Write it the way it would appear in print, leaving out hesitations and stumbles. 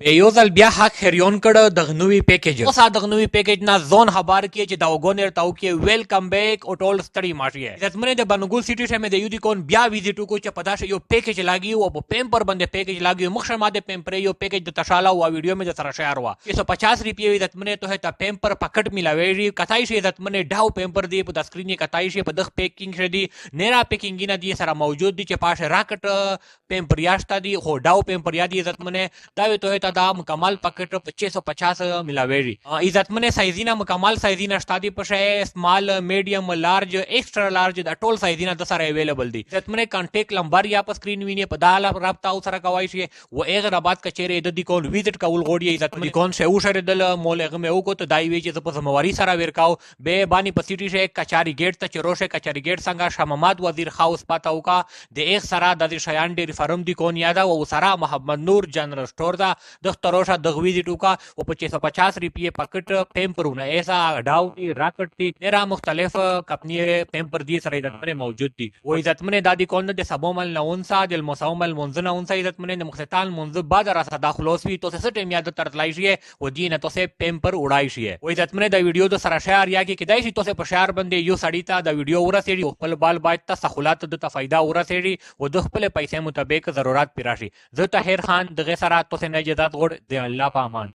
یو ځل بیا حق خریون کړه د نوې پیکیج اوس د نوې پیکیج نه زون خبر کې چې دا وګونر تاو کې ویلکم بیک او ټول ستړي ماشي زتمنه د بنګول سټي شه مې د یودی کون بیا ویزیټ کو چې پدا شه یو پیکیج لاګي او په پیمپر باندې پیکیج لاګي مخشه ماده پیمپر یو پیکیج د تشاله او ویډیو مې د سره شیر وا 150 روپیه زتمنه ته ته پیمپر پکټ ملاوي کتای شي زتمنه ډاو پیمپر دی په د سکرین کتای شي په د پیکینګ شه دی نیرا پیکینګ نه دی سره موجود دی چې پاشه راکټ پیمپر یاشتا دی خو ډاو پیمپر یا دی زتمنه دا ته ته دا مکمل پکټ 650 ملاوي عزتمنه سایزینا مکمل سایزینا شتادي پشه سمال میډیم لارج ایکسترا لارج د ټول سایزینا د سره اویلیبل دي عزتمنه کانټیکټ نمبر یا په سکرین ویني په داله رابطه او سره کوي شي و ایغه ربات کچېره د دې کول ویزټ کول غوډي عزتمنه کون شه او شر دل مولغه مې او کو ته دای وی چې په زمواري سره ورکاو به بانی په سټي شه کچاري گیټ ته چروشه کچاري گیټ څنګه شمامات وزیر خاص پاتاو کا د ایغ سره د شیان ډیر فرم دي کون یاده او سره محمد نور جنرال سٹور دا د تروشه د غویزي ټوکا او په 650 روپیه پکټ پیمپرونه ایسا ډاو دی راکټ دی ډیره مختلف کمپنی پیمپر دی سره عزتمنه موجود دي و عزتمنه دادی کون د سبومل نونسا د المسومل منځنه اونسا عزتمنه د مختتال منځ بعد را صدا خلاص وی تو څه ټیم یاد ترتلای شي و دینه تو سه پیمپر وړای شي و عزتمنه د ویډیو د سره شیر یا کې کدای شي تو سه په شیر باندې یو سړی ته د ویډیو ورسېږي خپل بال باید ته سہولت د فائدہ ورسېږي و د خپل پیسې مطابق ضرورت پیراشي زه طاهر خان دغه سره تو سه نه اجازه غوړ دی الله په امان